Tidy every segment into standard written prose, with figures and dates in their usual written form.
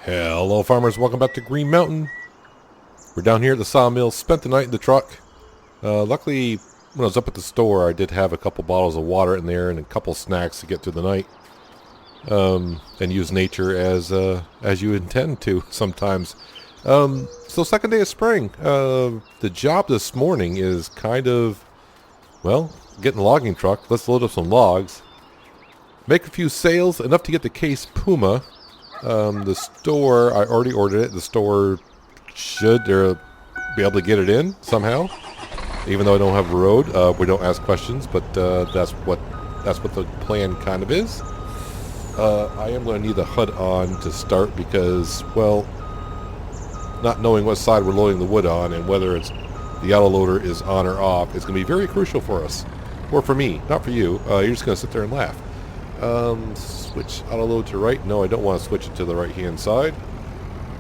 Hello farmers, welcome back to Green Mountain. We're down here at the sawmill, spent the night in the truck. Luckily, when I was up at the store, I did have a couple bottles of water in there and a couple snacks to get through the night. And use nature as you intend to sometimes. So second day of spring. The job this morning is kind of, well, getting a logging truck. Let's load up some logs. Make a few sales, enough to get the case Puma. The store, I already ordered it. The store should be able to get it in somehow, even though I don't have a road. We don't ask questions, but that's what the plan kind of is. I am going to need the HUD on to start because, well, not knowing what side we're loading the wood on and whether it's the auto loader is on or off is going to be very crucial for us, or for me, not for you. You're just going to sit there and laugh. Switch auto load to right. No, I don't want to switch it to the right hand side.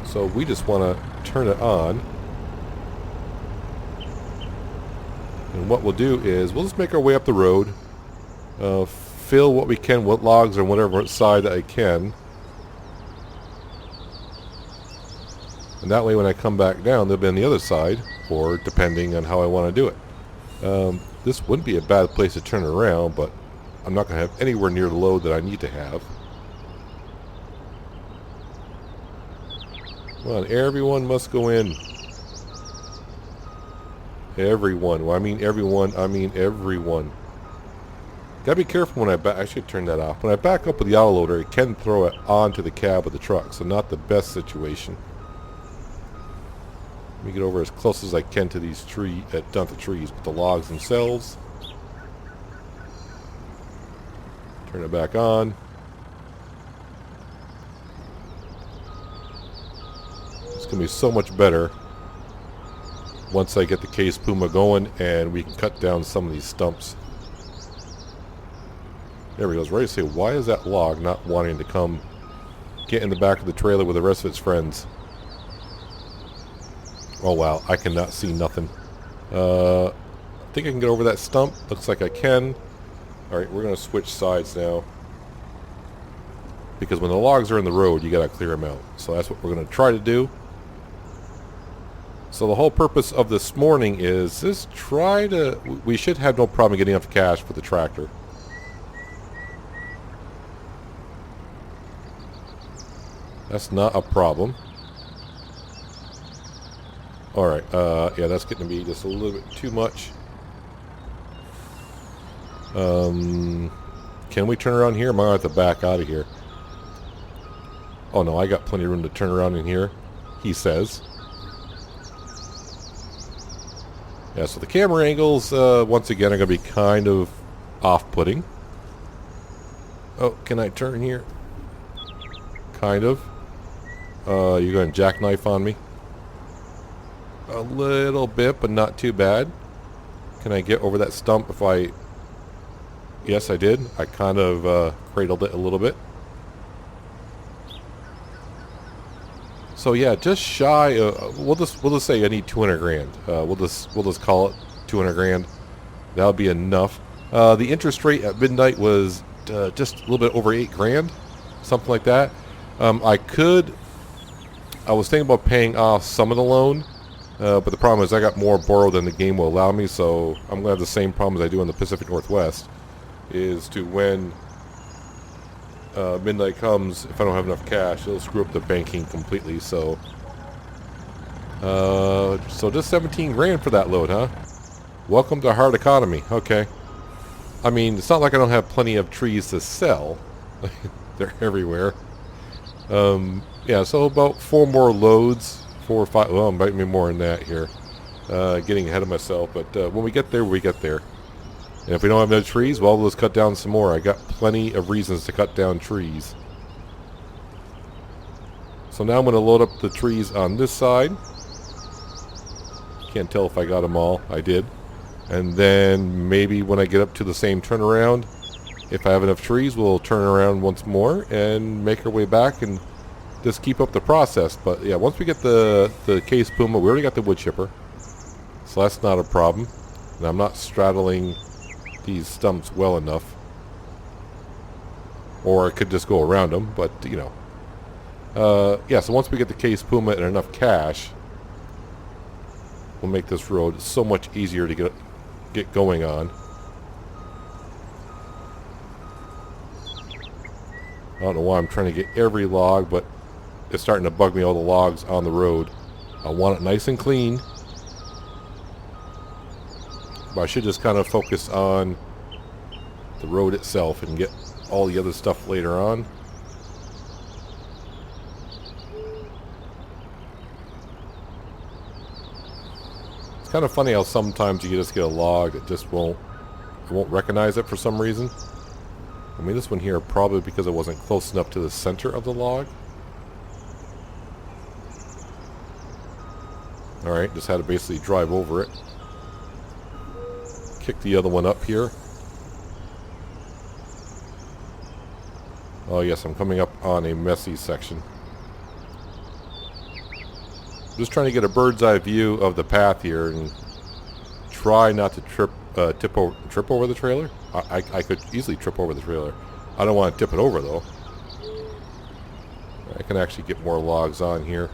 So we just want to turn it on. And what we'll do is we'll just make our way up the road. Fill what we can, what logs on whatever side I can. And that way when I come back down, they'll be on the other side, or depending on how I want to do it. This wouldn't be a bad place to turn around, but I'm not going to have anywhere near the load that I need to have. Come on, everyone must go in. Everyone. Well, I mean everyone. I mean everyone. Gotta be careful when I should turn that off. When I back up with the auto loader, it can throw it onto the cab of the truck, so not the best situation. Let me get over as close as I can to these not the trees, but the logs themselves. Turn it back on. It's going to be so much better once I get the case Puma going and we can cut down some of these stumps. There we go. I was ready to say, why is that log not wanting to come get in the back of the trailer with the rest of its friends? Oh wow, I cannot see nothing. I think I can get over that stump. Looks like I can. Alright, we're going to switch sides now. Because when the logs are in the road, you got to clear them out. So that's what we're going to try to do. So the whole purpose of this morning is just we should have no problem getting enough cash for the tractor. That's not a problem. Alright, yeah, that's getting to be just a little bit too much. Can we turn around here? Am I going to have to back out of here? Oh no, I got plenty of room to turn around in here, he says. Yeah, so the camera angles, once again, are going to be kind of off-putting. Oh, can I turn here? Kind of. You're going to jackknife on me? A little bit, but not too bad. Can I get over that stump if I... Yes, I did. I kind of cradled it a little bit. So yeah, just shy. We'll just say I need 200 grand. We'll just call it 200 grand. That'll be enough. The interest rate at midnight was just a little bit over 8 grand, something like that. I was thinking about paying off some of the loan, but the problem is I got more borrowed than the game will allow me. So I'm gonna have the same problems I do in the Pacific Northwest. Is to when midnight comes, if I don't have enough cash, it'll screw up the banking completely. So just 17 grand for that load, huh? Welcome to hard economy. Okay. I mean, it's not like I don't have plenty of trees to sell. They're everywhere. Yeah, so about 4 more loads, 4 or 5. Well, might be more than that here. Getting ahead of myself, but when we get there, we get there. And if we don't have no trees, well, let's cut down some more. I got plenty of reasons to cut down trees. So now I'm going to load up the trees on this side. Can't tell if I got them all. I did. And then maybe when I get up to the same turnaround, if I have enough trees, we'll turn around once more and make our way back and just keep up the process. But yeah, once we get the case Puma, we already got the wood chipper. So that's not a problem. And I'm not straddling these stumps well enough. Or I could just go around them, but you know, Yeah, so once we get the case Puma and enough cash, we'll make this road so much easier to get going on. I don't know why I'm trying to get every log, but it's starting to bug me, all the logs on the road. I want it nice and clean. But I should just kind of focus on the road itself and get all the other stuff later on. It's kind of funny how sometimes you just get a log that just won't recognize it for some reason. I mean, this one here, probably because it wasn't close enough to the center of the log. Alright, just had to basically drive over it. Kick the other one up here. Oh yes, I'm coming up on a messy section. Just trying to get a bird's eye view of the path here and try not to trip over the trailer. I could easily trip over the trailer. I don't want to tip it over though. I can actually get more logs on here.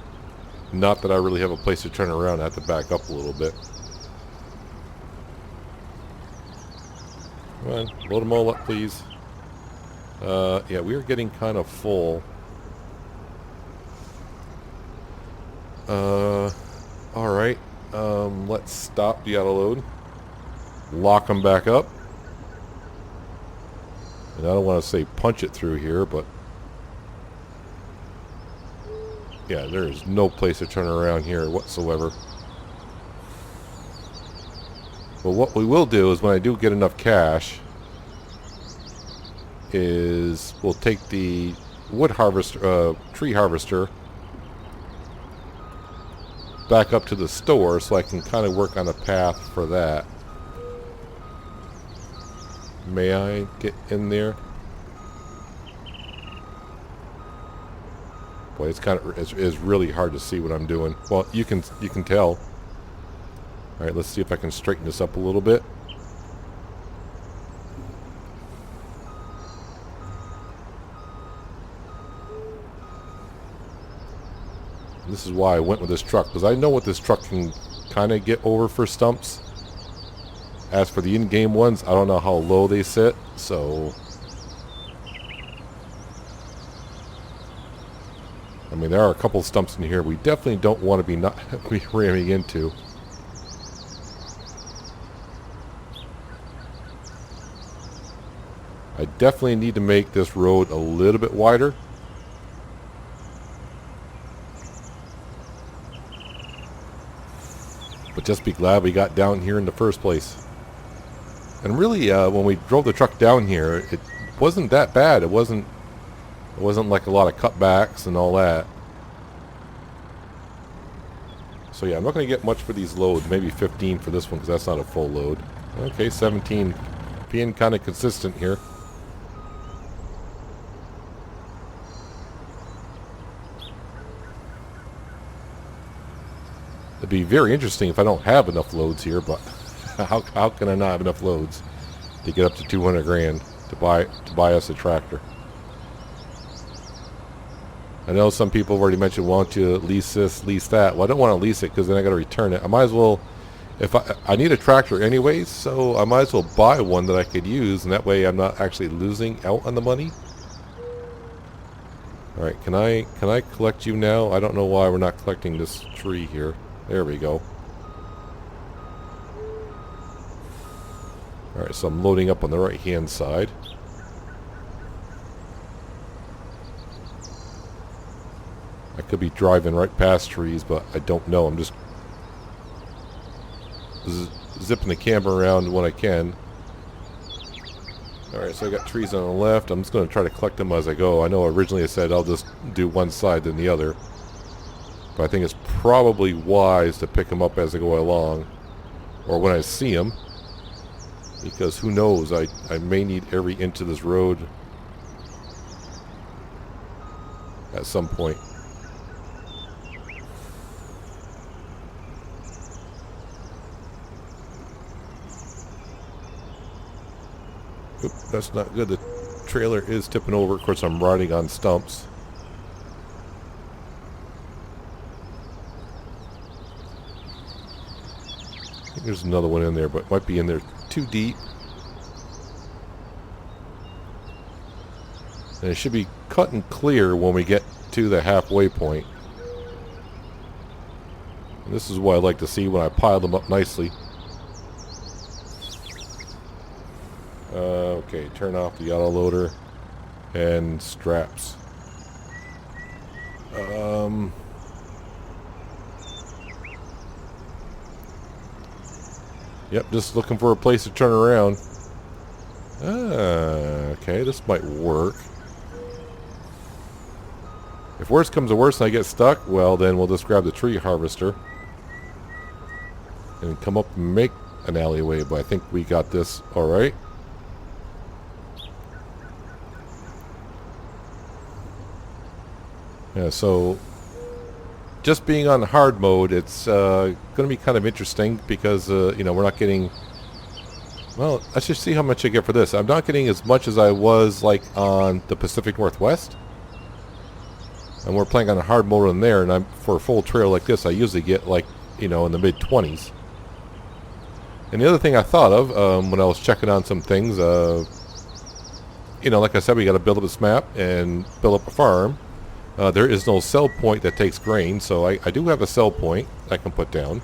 Not that I really have a place to turn around. I have to back up a little bit. Come on, load them all up, please. Yeah, we are getting kind of full. Alright. Let's stop the auto load. Lock them back up. And I don't want to say punch it through here, but yeah, there is no place to turn around here whatsoever. But what we will do is when I do get enough cash is we'll take the wood harvester, tree harvester back up to the store so I can kind of work on a path for that. May I get in there? Boy, it's kind of it's really hard to see what I'm doing. Well, you can tell. All right, let's see if I can straighten this up a little bit. This is why I went with this truck, because I know what this truck can kind of get over for stumps. As for the in-game ones, I don't know how low they sit, so I mean, there are a couple of stumps in here we definitely don't want to be ramming into. I definitely need to make this road a little bit wider. But just be glad we got down here in the first place. And really, when we drove the truck down here, it wasn't that bad. It wasn't like a lot of cutbacks and all that. So yeah, I'm not going to get much for these loads. Maybe 15 for this one because that's not a full load. Okay, 17. Being kind of consistent here. It'd be very interesting if I don't have enough loads here, but how can I not have enough loads to get up to 200 grand to buy us a tractor? I know some people have already mentioned, why don't you lease this, lease that? Well, I don't want to lease it because then I got to return it. I might as well, if I need a tractor anyways, so I might as well buy one that I could use, and that way I'm not actually losing out on the money. All right, can I collect you now? I don't know why we're not collecting this tree here. There we go. All right, so I'm loading up on the right-hand side. I could be driving right past trees, but I don't know. I'm just zipping the camera around when I can. Alright, so I got trees on the left. I'm just going to try to collect them as I go. I know originally I said I'll just do one side then the other. But I think it's probably wise to pick them up as I go along. Or when I see them. Because who knows, I may need every inch of this road at some point. Oop, that's not good. The trailer is tipping over. Of course, I'm riding on stumps. There's another one in there, but it might be in there too deep. And it should be cut and clear when we get to the halfway point. And this is what I like to see when I pile them up nicely. Okay, turn off the auto loader and straps. Yep, just looking for a place to turn around. Okay, this might work. If worse comes to worse and I get stuck, well then we'll just grab the tree harvester and come up and make an alleyway, but I think we got this alright. Yeah, so just being on hard mode, it's going to be kind of interesting because, you know, we're not getting... Well, let's just see how much I get for this. I'm not getting as much as I was, like, on the Pacific Northwest. And we're playing on a hard mode in there, and for a full trail like this, I usually get, like, you know, in the mid-20s. And the other thing I thought of when I was checking on some things, you know, like I said, we got to build up this map and build up a farm. There is no sell point that takes grain, so I do have a sell point I can put down.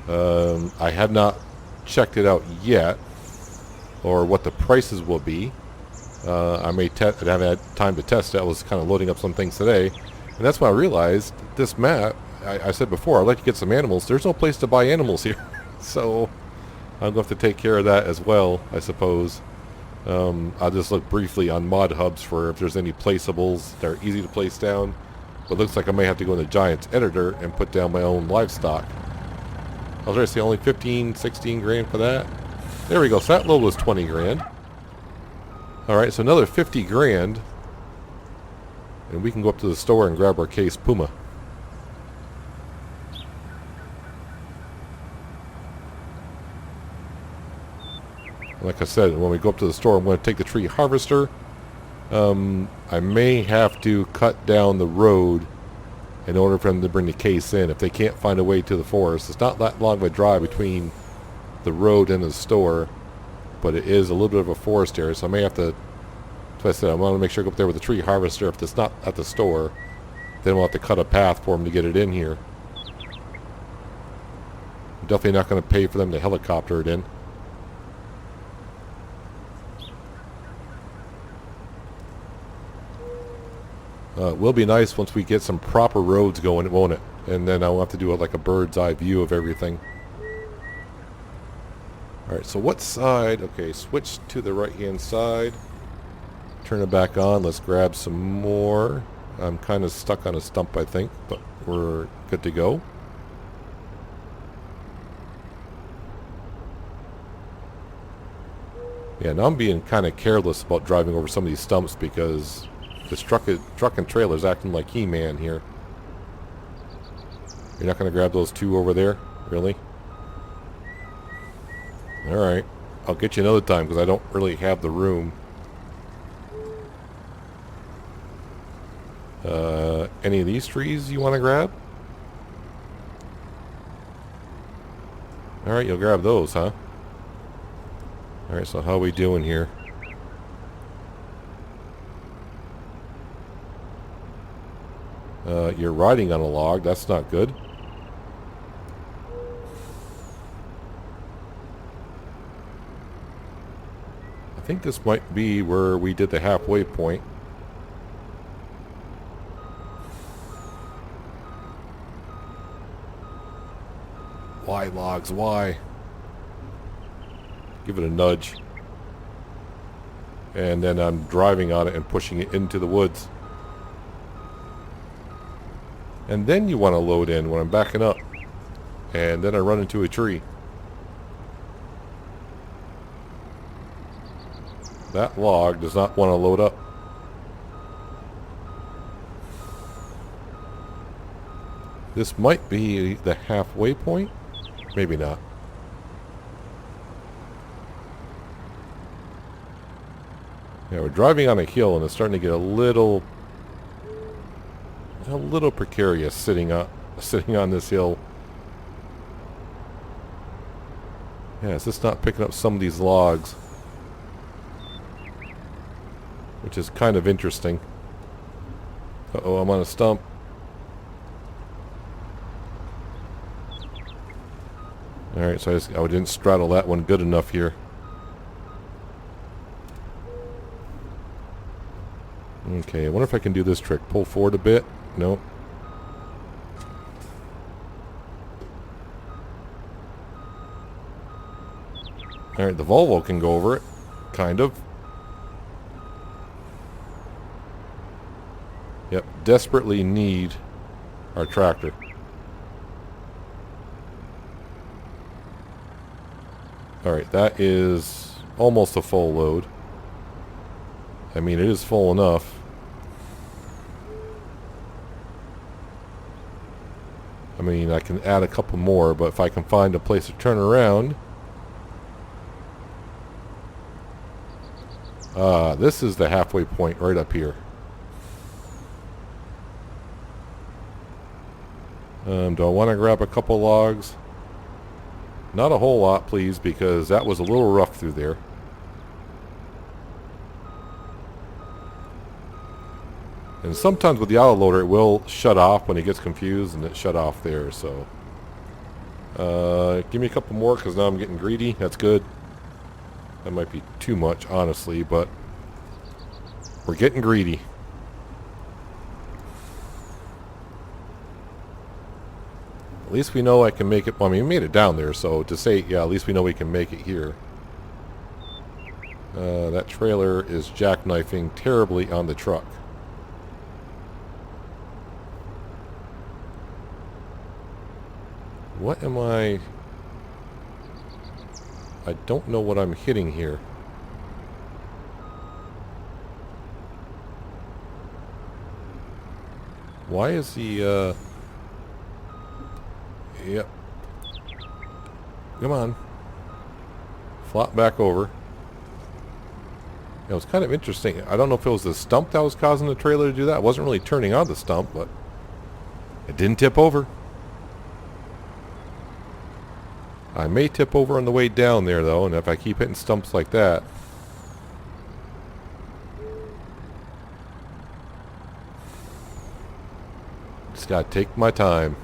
I have not checked it out yet, or what the prices will be. I may haven't had time to test it. I was kind of loading up some things today, and that's when I realized this map, I said before, I'd like to get some animals. There's no place to buy animals here, so I'm going to have to take care of that as well, I suppose. I'll just look briefly on mod hubs for if there's any placeables that are easy to place down. But it looks like I may have to go in the Giants editor and put down my own livestock. I was trying to say only 15, 16 grand for that. There we go. So that load was 20 grand. Alright, so another 50 grand. And we can go up to the store and grab our case Puma. Like I said, when we go up to the store, I'm going to take the tree harvester. I may have to cut down the road in order for them to bring the case in. If they can't find a way to the forest. It's not that long of a drive between the road and the store, but it is a little bit of a forest area, so I may have to, as I said, I want to make sure I go up there with the tree harvester. If it's not at the store, then we'll have to cut a path for them to get it in here. I'm definitely not going to pay for them to helicopter it in. It will be nice once we get some proper roads going, won't it? And then I'll have to do like a bird's eye view of everything. Alright, so what side? Okay, switch to the right hand side. Turn it back on. Let's grab some more. I'm kind of stuck on a stump, I think, but we're good to go. Yeah, now I'm being kind of careless about driving over some of these stumps because this truck and trailer's acting like He-Man here. You're not going to grab those two over there? Really? Alright. I'll get you another time because I don't really have the room. Any of these trees you want to grab? Alright, you'll grab those, huh? Alright, so how are we doing here? You're riding on a log. That's not good. I think this might be where we did the halfway point. Why logs? Why? Give it a nudge. And then I'm driving on it and pushing it into the woods. And then you want to load in when I'm backing up. And then I run into a tree. That log does not want to load up. This might be the halfway point. Maybe not. Yeah, we're driving on a hill and it's starting to get a little precarious sitting on this hill. Yeah, it's just not picking up some of these logs, which is kind of interesting. Uh-oh, I'm on a stump. Alright, so I didn't straddle that one good enough here. Okay, I wonder if I can do this trick. Pull forward a bit. Nope. Alright, the Volvo can go over it. Kind of. Yep, desperately need our tractor. Alright, that is almost a full load. I mean, it is full enough. I mean, I can add a couple more, but if I can find a place to turn around... this is the halfway point right up here. Do I want to grab a couple logs? Not a whole lot, please, because that was a little rough through there. And sometimes with the autoloader, it will shut off when it gets confused, and it shut off there, so... give me a couple more, because now I'm getting greedy. That's good. That might be too much, honestly, but... we're getting greedy. At least we know I can make it... well, I mean, we made it down there, so to say, yeah, at least we know we can make it here. That trailer is jackknifing terribly on the truck. What am I don't know what I'm hitting here. Why is the, yep. Come on. Flop back over. It was kind of interesting. I don't know if it was the stump that was causing the trailer to do that. It wasn't really turning on the stump, but it didn't tip over. I may tip over on the way down there, though, and if I keep hitting stumps like that... just gotta take my time.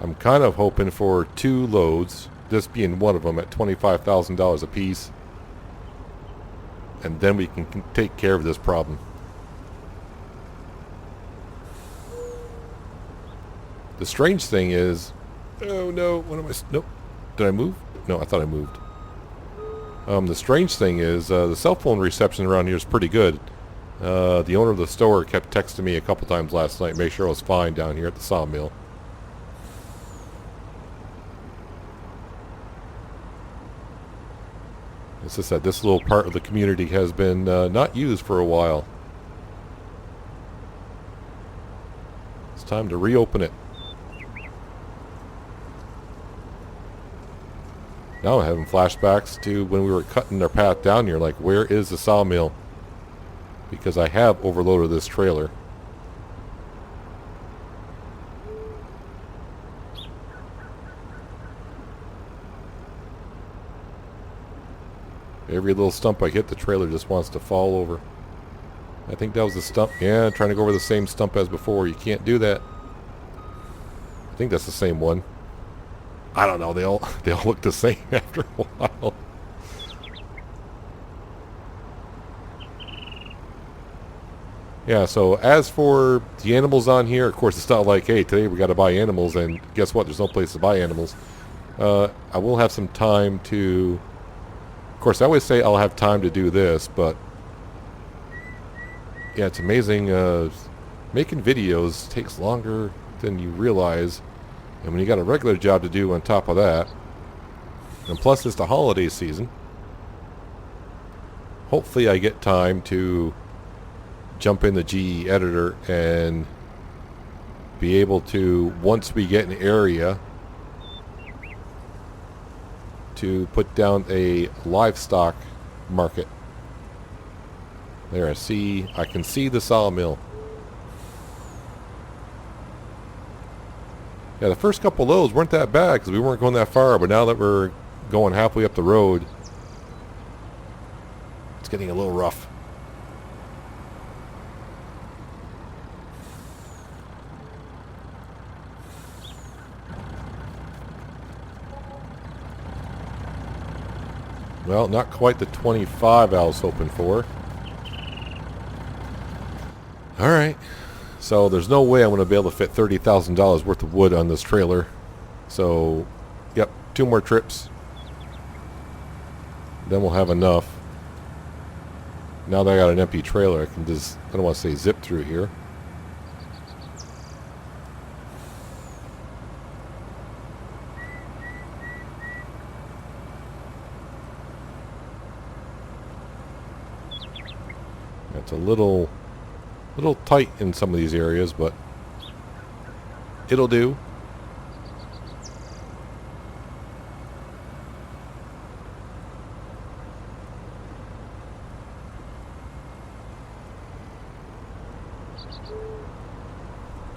I'm kind of hoping for 2 loads, this being one of them at $25,000 a piece, and then we can take care of this problem. The strange thing is... oh no, what am I... nope. Did I move? No, I thought I moved. The strange thing is the cell phone reception around here is pretty good. The owner of the store kept texting me a couple times last night, make sure I was fine down here at the sawmill. It's just that this little part of the community has been not used for a while. It's time to reopen it. Now I'm having flashbacks to when we were cutting our path down here, like, where is the sawmill? Because I have overloaded this trailer. Every little stump I hit, the trailer just wants to fall over. I think that was the stump. Yeah, trying to go over the same stump as before. You can't do that. I think that's the same one. I don't know. They all look the same after a while. Yeah, so as for the animals on here, of course, it's not like, hey, today we got to buy animals, and guess what? There's no place to buy animals. I will have some time to... of course, I always say I'll have time to do this, but... yeah, it's amazing. Making videos takes longer than you realize. And when you got a regular job to do on top of that, and plus it's the holiday season, hopefully I get time to jump in the GE editor and be able to, once we get an area, to put down a livestock market. There, I can see the sawmill. Yeah, the first couple loads weren't that bad because we weren't going that far, but now that we're going halfway up the road, it's getting a little rough. Well, not quite the 25 I was hoping for. Alright, so there's no way I'm going to be able to fit $30,000 worth of wood on this trailer. So, yep, 2 more trips. Then we'll have enough. Now that I got an empty trailer, I can just, I don't want to say zip through here. It's a little tight in some of these areas, but it'll do.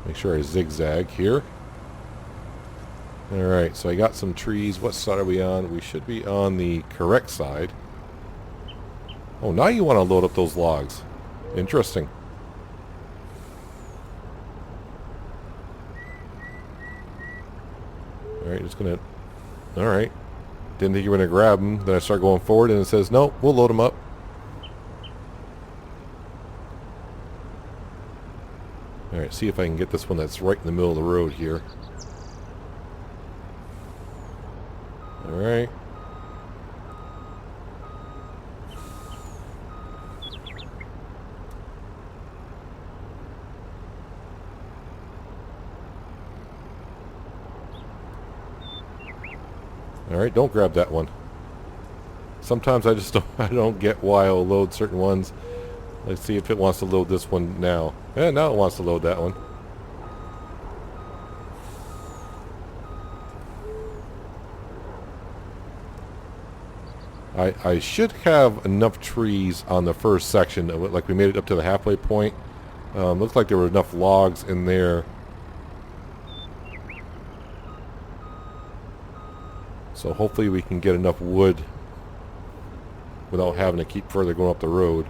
Make sure I zigzag here. Alright, so I got some trees. What side are we on? We should be on the correct side. Oh, now you want to load up those logs. Interesting. Alright, just gonna... Alright. Didn't think you were gonna grab them. Then I start going forward and it says, nope, we'll load them up. Alright, see if I can get this one that's right in the middle of the road here. Alright. Alright, don't grab that one. Sometimes I just I don't get why I'll load certain ones. Let's see if it wants to load this one now. Yeah, now it wants to load that one. I should have enough trees on the first section. Like we made it up to the halfway point. Looks like there were enough logs in there. So hopefully we can get enough wood without having to keep further going up the road.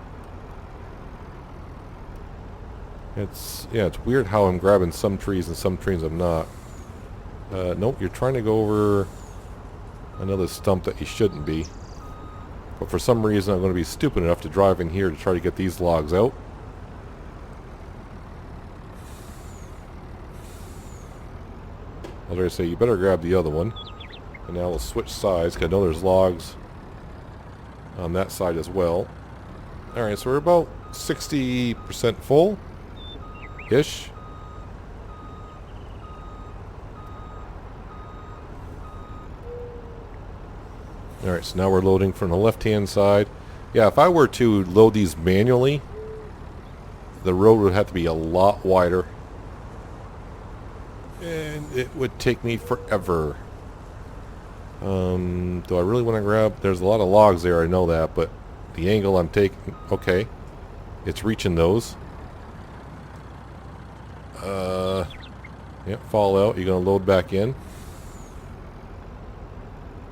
It's weird how I'm grabbing some trees and some trees I'm not. Nope, you're trying to go over another stump that you shouldn't be. But for some reason I'm going to be stupid enough to drive in here to try to get these logs out. I was going to say, you better grab the other one. And now we'll switch sides, because I know there's logs on that side as well. Alright, so we're about 60% full-ish. Alright, so now we're loading from the left-hand side. Yeah, if I were to load these manually, the road would have to be a lot wider. And it would take me forever. Do I really want to grab... There's a lot of logs there, I know that, but the angle I'm taking... Okay. It's reaching those. Yep, fall out. You're going to load back in.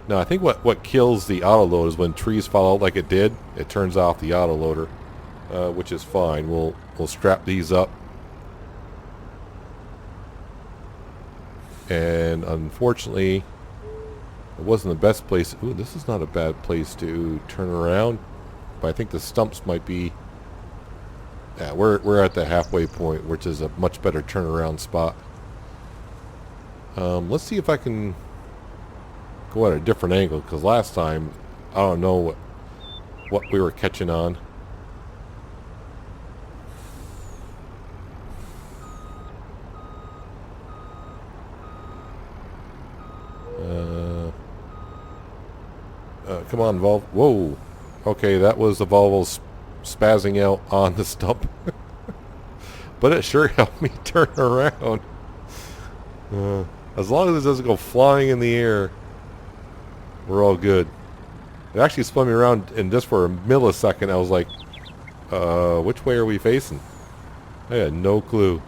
Now, I think what kills the auto load is when trees fall out like it did, it turns off the auto loader, which is fine. We'll strap these up. And unfortunately... It wasn't the best place. Ooh, this is not a bad place to turn around. But I think the stumps might be... Yeah, we're at the halfway point, which is a much better turnaround spot. Let's see if I can go at a different angle, because last time, I don't know what we were catching on. Come on, Volvo. Whoa. Okay, that was the Volvo spazzing out on the stump. But it sure helped me turn around. As long as it doesn't go flying in the air, we're all good. It actually spun me around, and just for a millisecond, I was like, which way are we facing? I had no clue.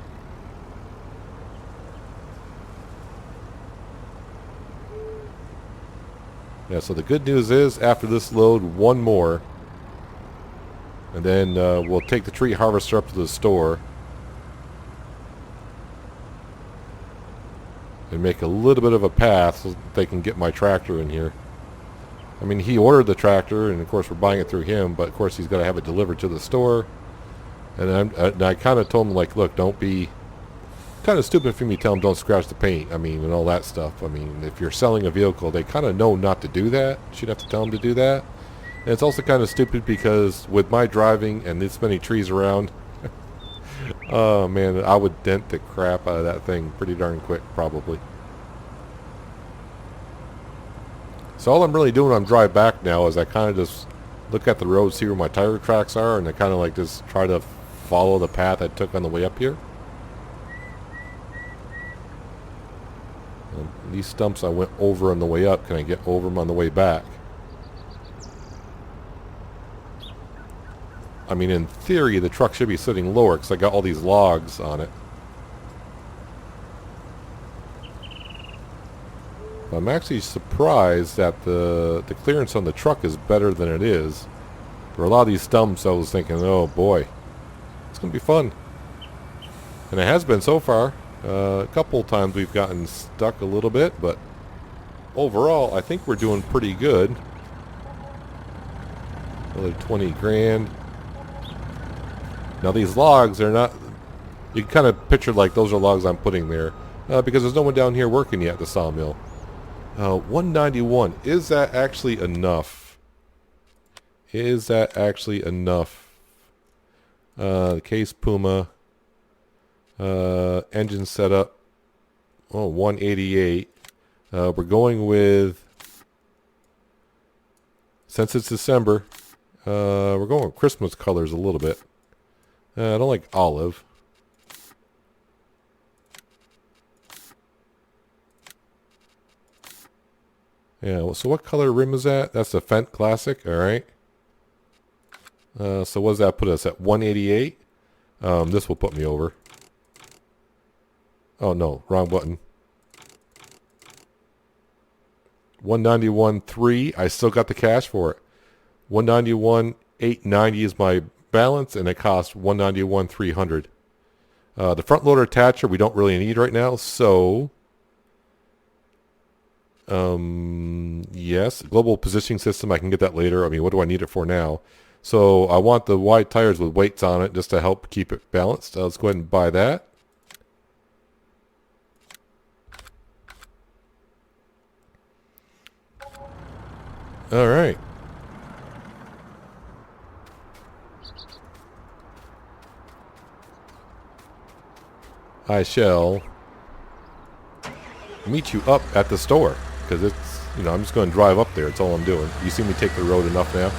Yeah, so the good news is after this load, one more. And then we'll take the tree harvester up to the store. And make a little bit of a path so that they can get my tractor in here. I mean, he ordered the tractor, and of course we're buying it through him, but of course he's got to have it delivered to the store. And I kind of told him, like, look, don't be... Kind of stupid for me to tell him don't scratch the paint, I mean, and all that stuff. I mean, if you're selling a vehicle, they kind of know not to do that. You should have to tell them to do that. And it's also kind of stupid because with my driving and this many trees around, oh man, I would dent the crap out of that thing pretty darn quick, probably. So all I'm really doing on drive back now is I kind of just look at the road, see where my tire tracks are, and I kind of like just try to follow the path I took on the way up here. And these stumps I went over on the way up. Can I get over them on the way back? I mean, in theory, the truck should be sitting lower because I got all these logs on it. But I'm actually surprised that the clearance on the truck is better than it is. For a lot of these stumps, I was thinking, oh boy, it's going to be fun. And it has been so far. A couple of times we've gotten stuck a little bit, but overall, I think we're doing pretty good. Another 20 grand. Now these logs are not... You can kind of picture like those are logs I'm putting there. Because there's no one down here working yet at the sawmill. 191. Is that actually enough? Is that actually enough? The case Puma. Engine setup. Oh, 188. We're going with... Since it's December, we're going with Christmas colors a little bit. I don't like olive. Yeah, so what color rim is that? That's the Fendt Classic, alright. So what does that put us at? 188? This will put me over. Oh no, wrong button. 191.3. I still got the cash for it. 191.890 is my balance, and it costs 191.300. The front loader attacher we don't really need right now, so yes, global positioning system, I can get that later. I mean, what do I need it for now? So I want the wide tires with weights on it just to help keep it balanced. Let's go ahead and buy that. All right. I shall meet you up at the store because it's, you know, I'm just going to drive up there. It's all I'm doing. You see me take the road enough now?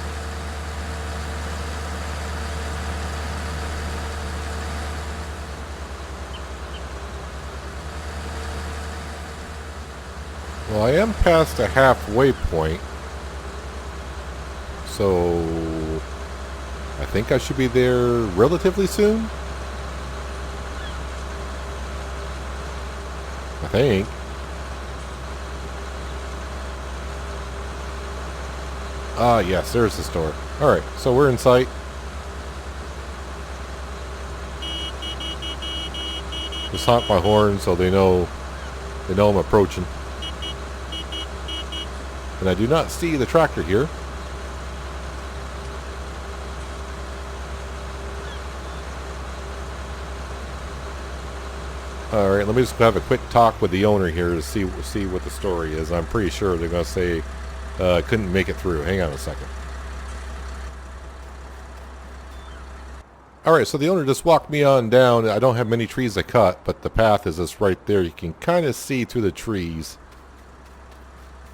Well, I am past a halfway point, so I think I should be there relatively soon. I think. Ah, yes, there's the store. Alright, so we're in sight. Just honk my horn so they know I'm approaching. And I do not see the tractor here. Alright, let me just have a quick talk with the owner here to see what the story is. I'm pretty sure they're going to say couldn't make it through. Hang on a second. Alright, so the owner just walked me on down. I don't have many trees to cut, but the path is just right there. You can kind of see through the trees,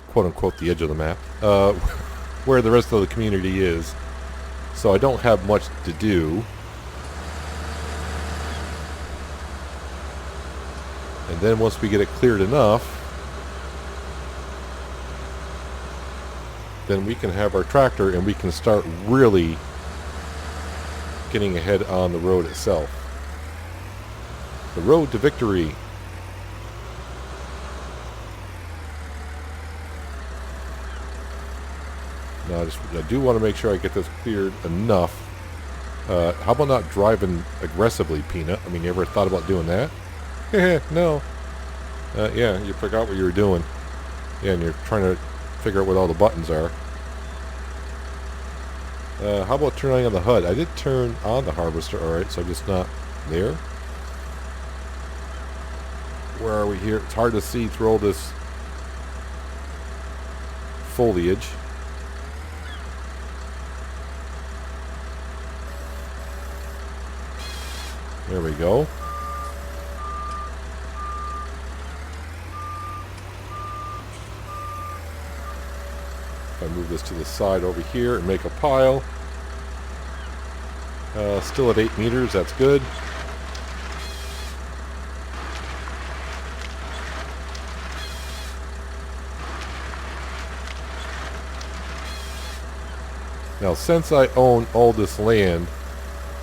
quote unquote, the edge of the map, where the rest of the community is. So I don't have much to do. And then once we get it cleared enough, then we can have our tractor and we can start really getting ahead on the road itself. The road to victory. I do want to make sure I get this cleared enough. How about not driving aggressively, Peanut? I mean, you ever thought about doing that? No. Yeah, you forgot what you were doing. Yeah, and you're trying to figure out what all the buttons are. How about turning on the HUD? I did turn on the harvester, alright, so I'm just not there. Where are we here? It's hard to see through all this foliage. There we go. If I move this to the side over here and make a pile. Still at 8 meters, that's good. Now, since I own all this land,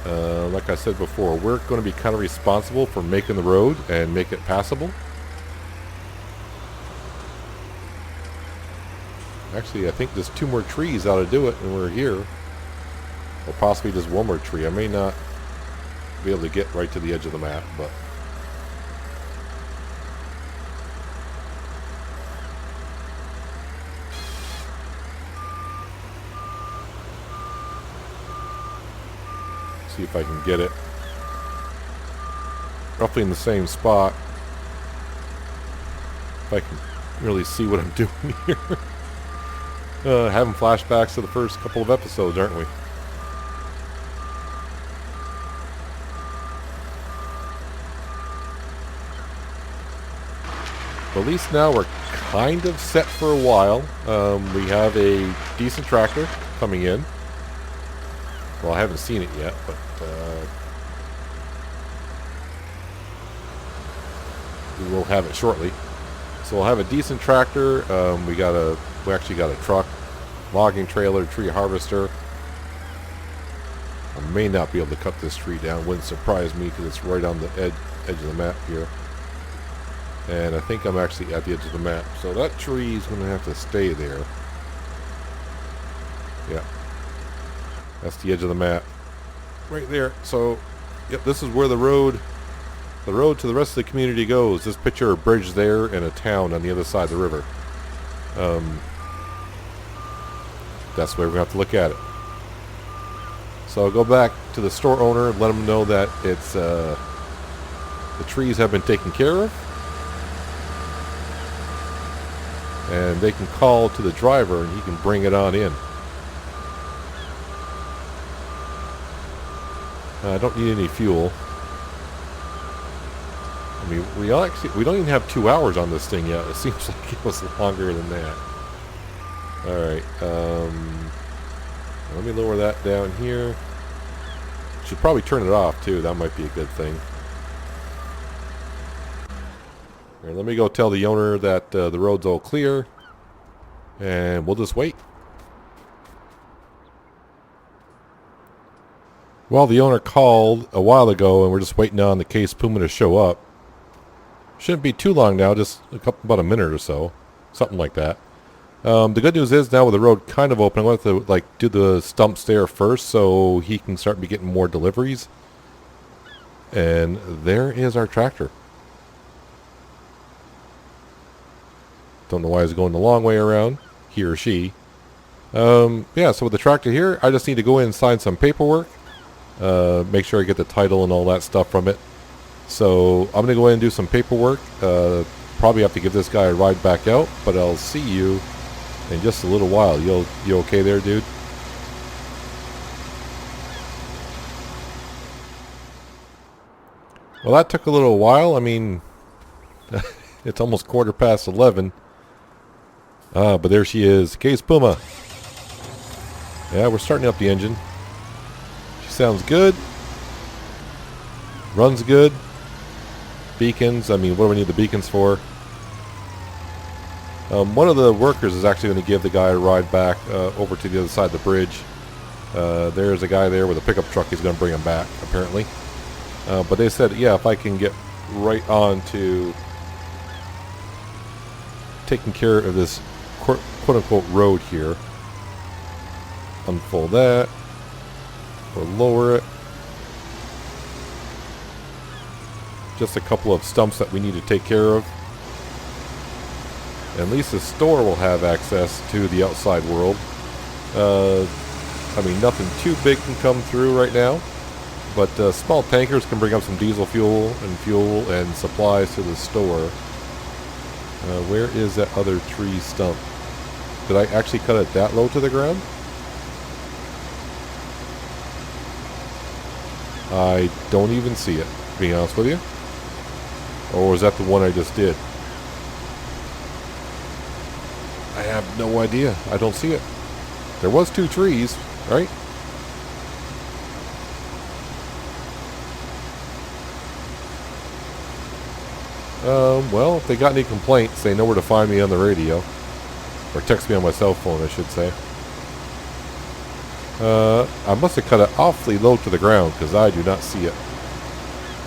like I said before, we're going to be kind of responsible for making the road and make it passable. Actually, I think there's 2 more trees ought to do it, and we're here. Or possibly just 1 more tree. I may not be able to get right to the edge of the map, but... see if I can get it roughly in the same spot. If I can really see what I'm doing here. Having flashbacks to the first couple of episodes, aren't we? But at least now we're kind of set for a while. We have a decent tractor coming in. Well, I haven't seen it yet, but we will have it shortly. So we'll have a decent tractor. We actually got a truck, logging trailer, tree harvester. I may not be able to cut this tree down. Wouldn't surprise me because it's right on the edge of the map here. And I think I'm actually at the edge of the map. So that tree is going to have to stay there. Yeah. That's the edge of the map. Right there. So, yep, this is where the road to the rest of the community goes. This picture, a bridge there and a town on the other side of the river. That's the way we're going to have to look at it. So I'll go back to the store owner and let him know that it's the trees have been taken care of. And they can call to the driver and he can bring it on in. I don't need any fuel. I mean, we don't even have 2 hours on this thing yet. It seems like it was longer than that. Alright, let me lower that down here. Should probably turn it off too. That might be a good thing. Alright, let me go tell the owner that the road's all clear. And we'll just wait. Well, the owner called a while ago, and we're just waiting on the case Puma to show up. Shouldn't be too long now, just about a minute or so. Something like that. The good news is now with the road kind of open, I'm going to have to do the stumps there first so he can start getting more deliveries. And there is our tractor. Don't know why he's going the long way around, he or she. Yeah, so with the tractor here, I just need to go in and sign some paperwork. Make sure I get the title and all that stuff from it. So I'm going to go in and do some paperwork. Probably have to give this guy a ride back out, but I'll see you in just a little while. You okay there, dude? Well, that took a little while. I mean, it's almost 11:15. But there she is. Case Puma. Yeah, we're starting up the engine. She sounds good. Runs good. Beacons. I mean, what do we need the beacons for? One of the workers is actually going to give the guy a ride back over to the other side of the bridge. There's a guy there with a pickup truck. He's going to bring him back, apparently. But they said, yeah, if I can get right on to taking care of this quote-unquote road here, unfold that. Or lower it. Just a couple of stumps that we need to take care of. At least the store will have access to the outside world. I mean, nothing too big can come through right now. But small tankers can bring up some diesel fuel and supplies to the store. Where is that other tree stump? Did I actually cut it that low to the ground? I don't even see it, to be honest with you. Or was that the one I just did? I have no idea. I don't see it. There was 2 trees, right? Well, if they got any complaints, they know where to find me on the radio. Or text me on my cell phone, I should say. I must have cut it awfully low to the ground, because I do not see it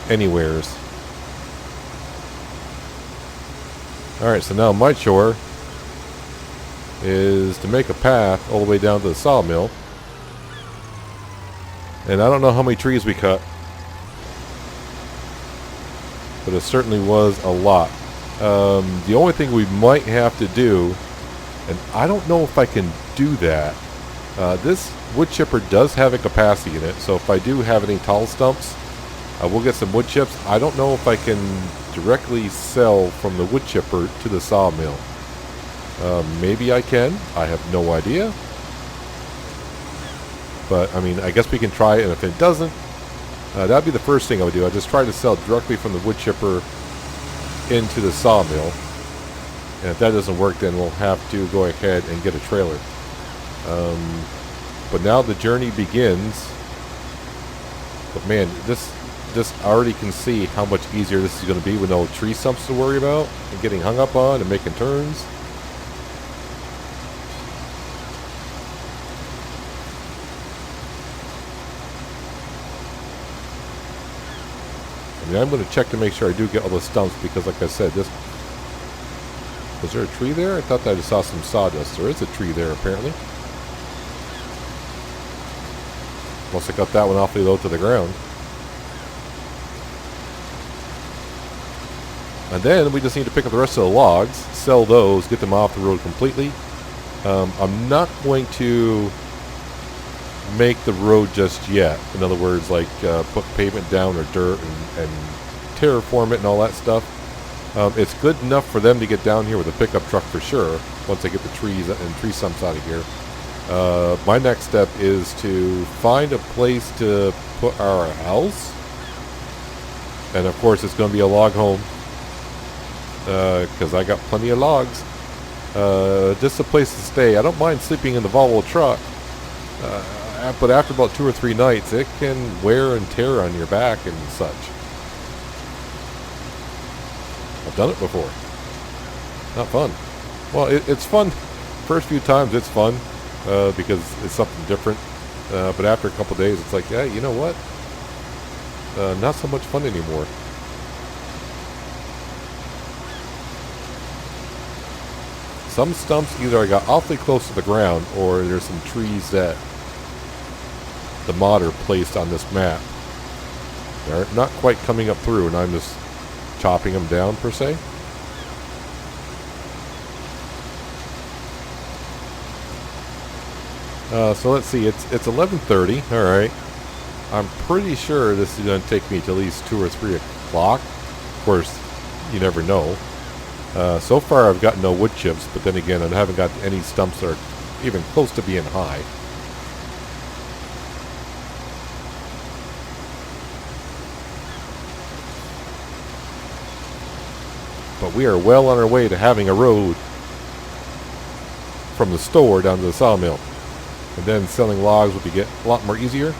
anywheres. Alright, so now my chore is to make a path all the way down to the sawmill. And I don't know how many trees we cut, but it certainly was a lot. The only thing we might have to do, and I don't know if I can do that, this wood chipper does have a capacity in it, so if I do have any tall stumps, we'll get some wood chips. I don't know if I can directly sell from the wood chipper to the sawmill. Maybe I can. I have no idea. But, I mean, I guess we can try it, and if it doesn't, that'd be the first thing I would do. I'd just try to sell directly from the wood chipper into the sawmill. And if that doesn't work, then we'll have to go ahead and get a trailer. But now the journey begins. But man, this already can see how much easier this is going to be with no tree stumps to worry about and getting hung up on and making turns. I mean, I'm going to check to make sure I do get all the stumps because, like I said, this... Was there a tree there? I thought that I just saw some sawdust. There is a tree there, apparently. Must have got that one awfully low to the ground. And then we just need to pick up the rest of the logs, sell those, get them off the road completely. I'm not going to make the road just yet. In other words, like put pavement down or dirt and terraform it and all that stuff. It's good enough for them to get down here with a pickup truck for sure, once they get the trees and tree stumps out of here. My next step is to find a place to put our house. And of course it's going to be a log home. Because I got plenty of logs. Just a place to stay. I don't mind sleeping in the Volvo truck. But after about 2 or 3 nights, it can wear and tear on your back and such. I've done it before. Not fun. Well, it's fun. First few times it's fun. Because it's something different. But after a couple days, it's like, yeah, you know what? Not so much fun anymore. Some stumps either I got awfully close to the ground, or there's some trees that the modder placed on this map. They're not quite coming up through, and I'm just chopping them down, per se. So let's see, it's 11:30, alright. I'm pretty sure this is going to take me to at least 2 or 3 o'clock. Of course, you never know. So far I've got no wood chips, but then again I haven't got any stumps that are even close to being high. But we are well on our way to having a road from the store down to the sawmill. And then selling logs will get a lot more easier.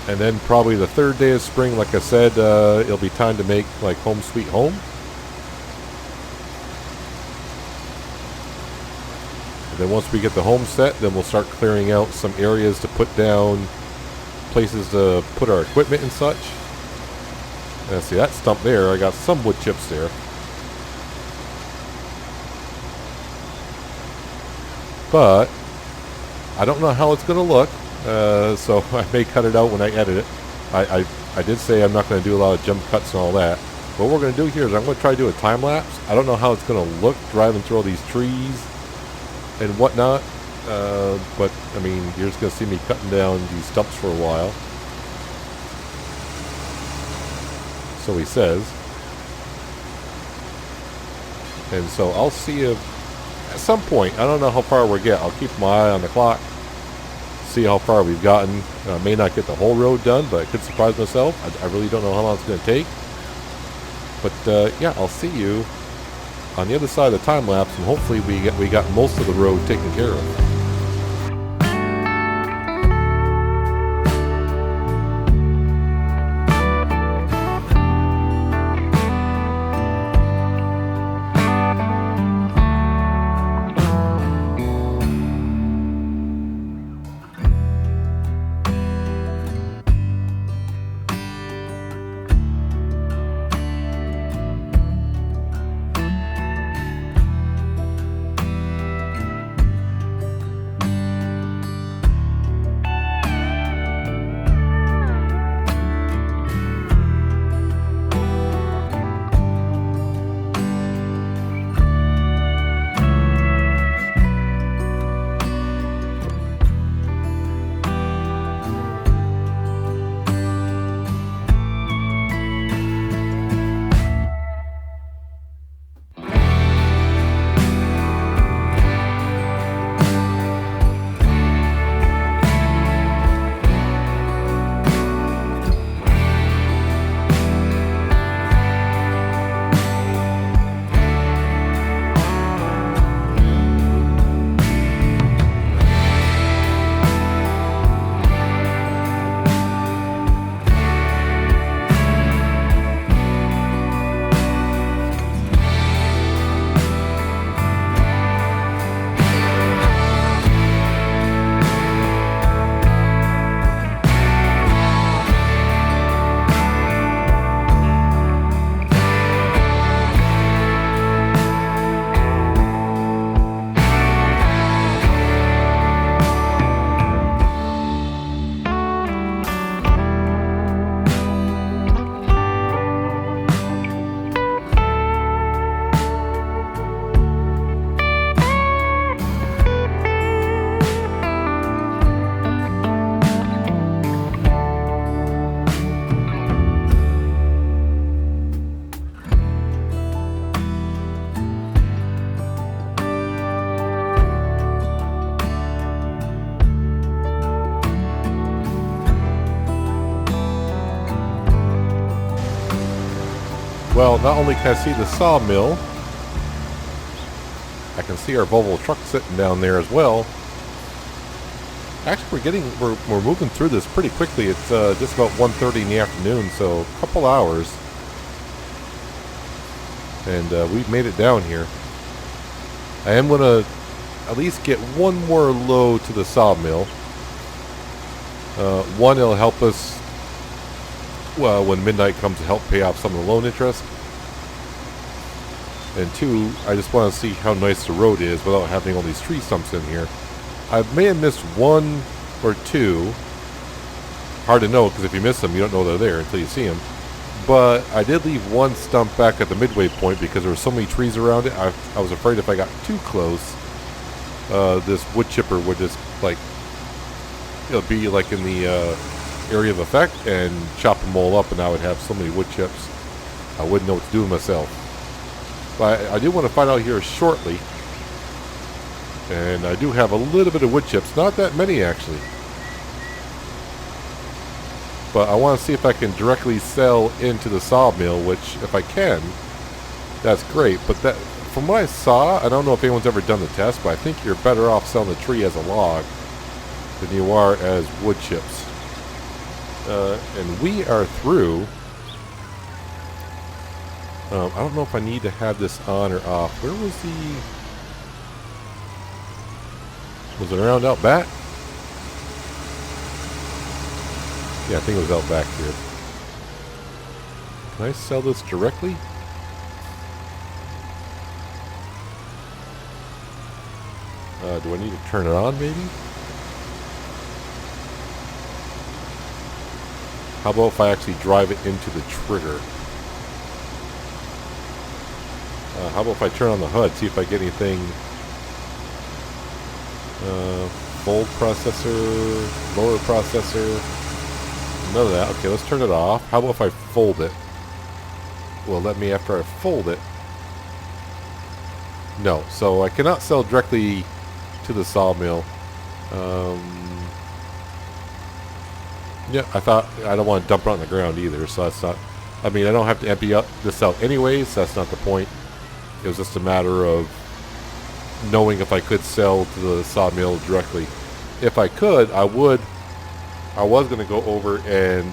And then probably the 3rd day of spring, like I said, it'll be time to make like home sweet home. And then once we get the home set, then we'll start clearing out some areas to put down, places to put our equipment and such. And see that stump there, I got some wood chips there. But I don't know how it's going to look, so I may cut it out when I edit it. I did say I'm not going to do a lot of jump cuts and all that. What we're going to do here is I'm going to try to do a time lapse. I don't know how it's going to look driving through all these trees and whatnot, but I mean, you're just going to see me cutting down these stumps for a while. So he says. And so I'll see you at some point. I don't know how far we'll get. I'll keep my eye on the clock, see how far we've gotten. I may not get the whole road done, but I could surprise myself. I really don't know how long it's going to take. But yeah, I'll see you on the other side of the time lapse, and hopefully we got most of the road taken care of. Well, not only can I see the sawmill, I can see our Volvo truck sitting down there as well. Actually, we're moving through this pretty quickly. It's just about 1:30 in the afternoon, so a couple hours, and we've made it down here. I am gonna at least get one more load to the sawmill. One, it'll help us, well, when midnight comes, to help pay off some of the loan interest. And two, I just want to see how nice the road is without having all these tree stumps in here. I may have missed one or two. Hard to know, because if you miss them, you don't know they're there until you see them. But I did leave one stump back at the midway point because there were so many trees around it. I was afraid if I got too close, this wood chipper would just, like, it'll be like in the area of effect and chop them all up, and I would have so many wood chips I wouldn't know what to do with myself. But I do want to find out here shortly, and I do have a little bit of wood chips, not that many actually, but I want to see if I can directly sell into the sawmill, which if I can, that's great. But that, from what I saw, I don't know if anyone's ever done the test, but I think you're better off selling the tree as a log than you are as wood chips. And we are through. I don't know if I need to have this on or off. Where was it around out back? Yeah, I think it was out back here. Can I sell this directly? Do I need to turn it on maybe? How about if I actually drive it into the trigger? How about if I turn on the HUD, see if I get anything? Fold processor, lower processor, none of that. Okay, let's turn it off. How about if I fold it? Well, let me after I fold it. No, so I cannot sell directly to the sawmill. Yeah, I thought I don't want to dump it on the ground either, so that's not. I mean, I don't have to empty up this out anyways. So that's not the point. It was just a matter of knowing if I could sell to the sawmill directly. If I could, I would. I was going to go over and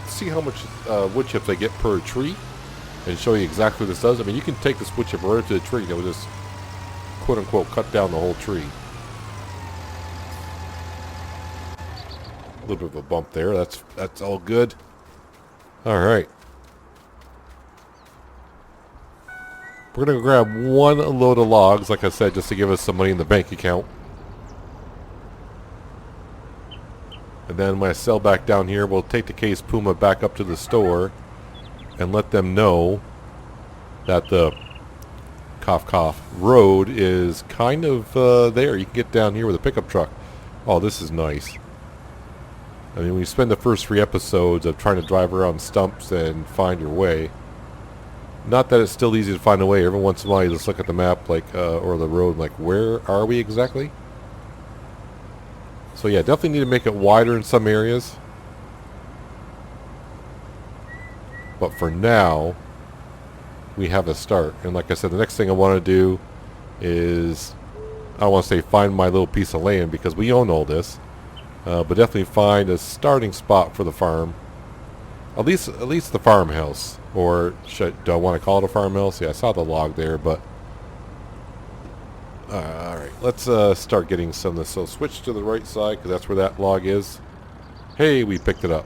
see how much wood chips I get per tree and show you exactly what this does. I mean, you can take this wood chip right to the tree and it will just quote-unquote cut down the whole tree. A little bit of a bump there. That's all good. All right. We're going to grab one load of logs, like I said, just to give us some money in the bank account. And then when I sell back down here, we'll take the case Puma back up to the store and let them know that the cough cough road is kind of there. You can get down here with a pickup truck. Oh, this is nice. I mean, we spend the first 3 episodes of trying to drive around stumps and find your way. Not that it's still easy to find a way. Every once in a while you just look at the map like or the road like, where are we exactly? So yeah, definitely need to make it wider in some areas. But for now, we have a start. And like I said, the next thing I want to do is, I don't want to say find my little piece of land because we own all this. But definitely find a starting spot for the farm. At least the farmhouse. Or do I want to call it a farmhouse? Yeah, I saw the log there, but alright, let's start getting some of this. So switch to the right side because that's where that log is. Hey, we picked it up.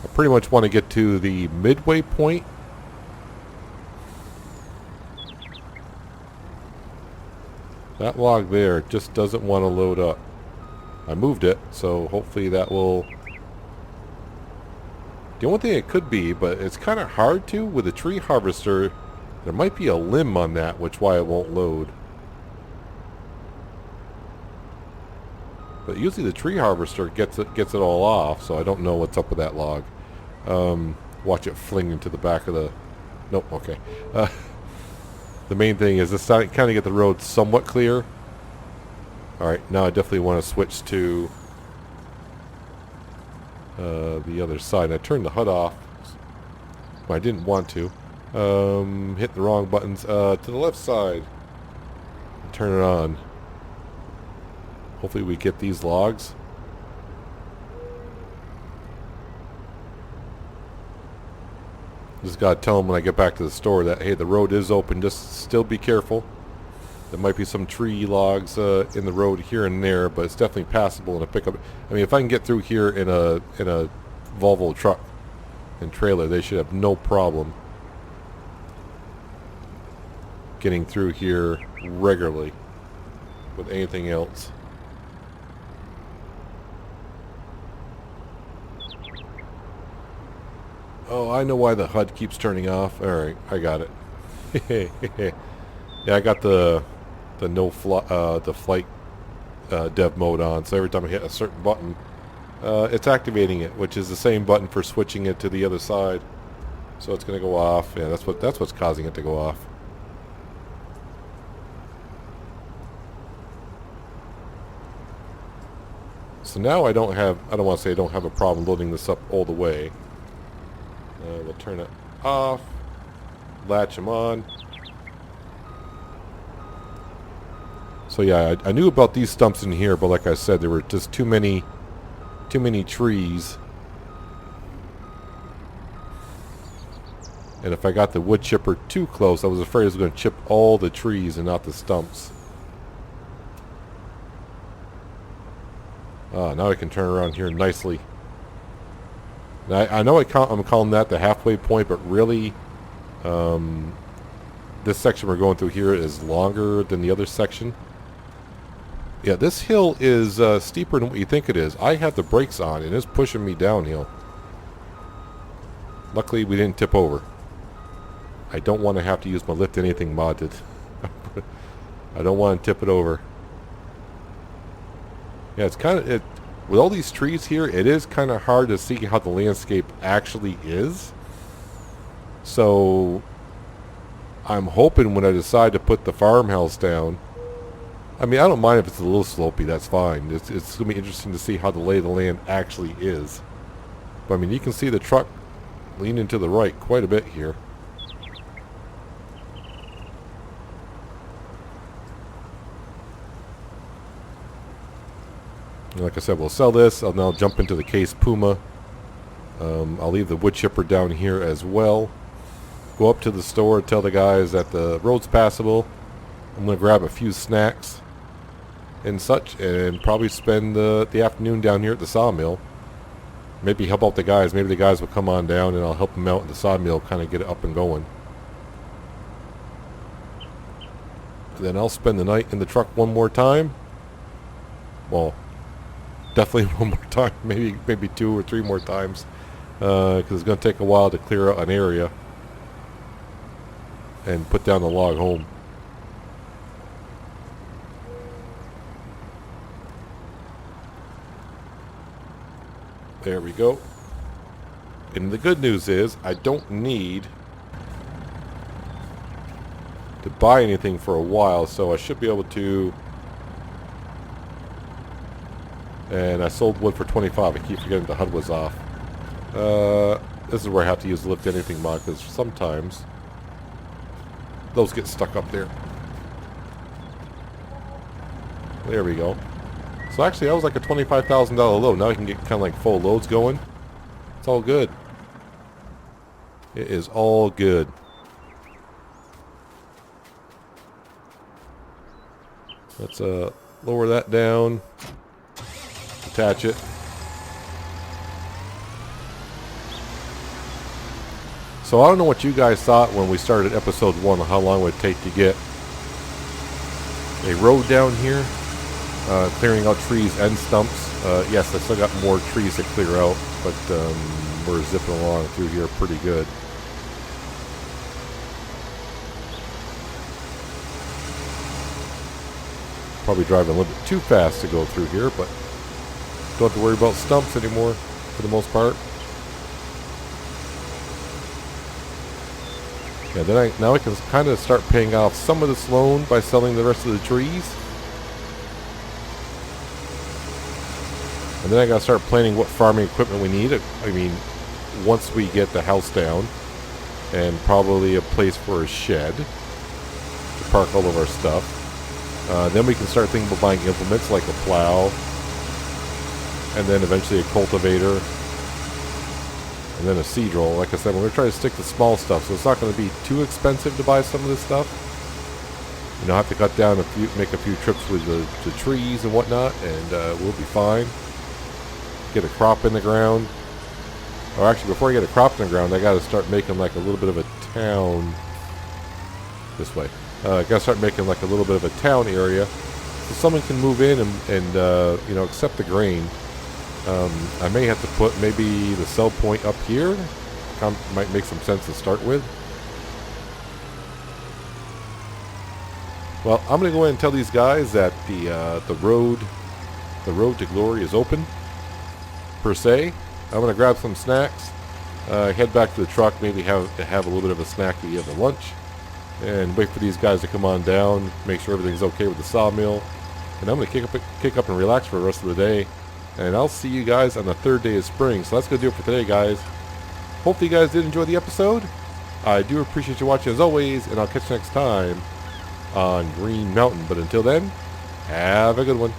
I pretty much want to get to the midway point. That log there just doesn't want to load up. I moved it, so hopefully that will... The only thing it could be, but it's kind of hard to, with a tree harvester, there might be a limb on that, which why it won't load. But usually the tree harvester gets it all off, so I don't know what's up with that log. Watch it fling into the back of the... Nope, okay. The main thing is this kind of get the road somewhat clear. Alright, now I definitely want to switch to the other side. I turned the HUD off, but I didn't want to. Hit the wrong buttons. To the left side. Turn it on. Hopefully we get these logs. Just gotta tell them when I get back to the store that, hey, the road is open. Just still be careful. There might be some tree logs in the road here and there, but it's definitely passable in a pickup. I mean, if I can get through here in a Volvo truck and trailer, they should have no problem getting through here regularly with anything else. Oh, I know why the HUD keeps turning off. Alright, I got it. Yeah, I got the flight dev mode on, so every time I hit a certain button, it's activating it, which is the same button for switching it to the other side. So it's going to go off. Yeah, that's what's causing it to go off. So now I don't want to say I don't have a problem loading this up all the way. We'll turn it off, latch them on. So yeah, I knew about these stumps in here, but like I said, there were just too many trees. And if I got the wood chipper too close, I was afraid it was going to chip all the trees and not the stumps. Now I can turn around here nicely. Now, I know I'm calling that the halfway point, but really, this section we're going through here is longer than the other section. Yeah, this hill is steeper than what you think it is. I have the brakes on, and it's pushing me downhill. Luckily, we didn't tip over. I don't want to have to use my lift anything modded. I don't want to tip it over. Yeah, it's kind of... With all these trees here, it is kind of hard to see how the landscape actually is. So, I'm hoping when I decide to put the farmhouse down... I mean, I don't mind if it's a little slopey, that's fine. It's going to be interesting to see how the lay of the land actually is. But, I mean, you can see the truck leaning to the right quite a bit here. And like I said, we'll sell this. I'll now jump into the case Puma. I'll leave the wood chipper down here as well. Go up to the store, tell the guys that the road's passable. I'm going to grab a few snacks and such, and probably spend the afternoon down here at the sawmill. Maybe help out the guys. Maybe the guys will come on down and I'll help them out in the sawmill, kind of get it up and going. And then I'll spend the night in the truck one more time. Well, definitely one more time. Maybe 2 or 3 more times. Because it's going to take a while to clear out an area and put down the log home. There we go. And the good news is I don't need to buy anything for a while, so I should be able to. And I sold wood for 25. I keep forgetting the HUD was off. This is where I have to use the lift anything mod, because sometimes those get stuck up there. There we go. So actually, that was like a $25,000 load. Now I can get kind of like full loads going. It's all good. It is all good. Let's lower that down. Attach it. So I don't know what you guys thought when we started episode 1, how long it would take to get a road down here. Clearing out trees and stumps. Yes, I still got more trees to clear out, but we're zipping along through here pretty good. Probably driving a little bit too fast to go through here, but don't have to worry about stumps anymore for the most part. Yeah, then now I can kind of start paying off some of this loan by selling the rest of the trees. And then I gotta start planning what farming equipment we need. I mean, once we get the house down, and probably a place for a shed to park all of our stuff. Then we can start thinking about buying implements like a plow, and then eventually a cultivator, and then a seed roll. Like I said, we're gonna try to stick to small stuff, so it's not gonna be too expensive to buy some of this stuff. You know, I have to cut down make a few trips with the trees and whatnot, and we'll be fine. Get a crop in the ground. Or actually, before I get a crop in the ground, I got to start making like a little bit of a town. This way. I got to start making like a little bit of a town area, so someone can move in and you know, accept the grain. I may have to put maybe the sell point up here. Might make some sense to start with. Well, I'm gonna go ahead and tell these guys that the road to glory is open. Per se, I'm gonna grab some snacks, head back to the truck, maybe have a little bit of a snack to eat at lunch, and wait for these guys to come on down, make sure everything's okay with the sawmill, and I'm gonna kick up and relax for the rest of the day, and I'll see you guys on the 3rd day of spring. So that's gonna do it for today, guys. Hopefully you guys did enjoy the episode. I do appreciate you watching as always, and I'll catch you next time on Green Mountain. But until then, have a good one.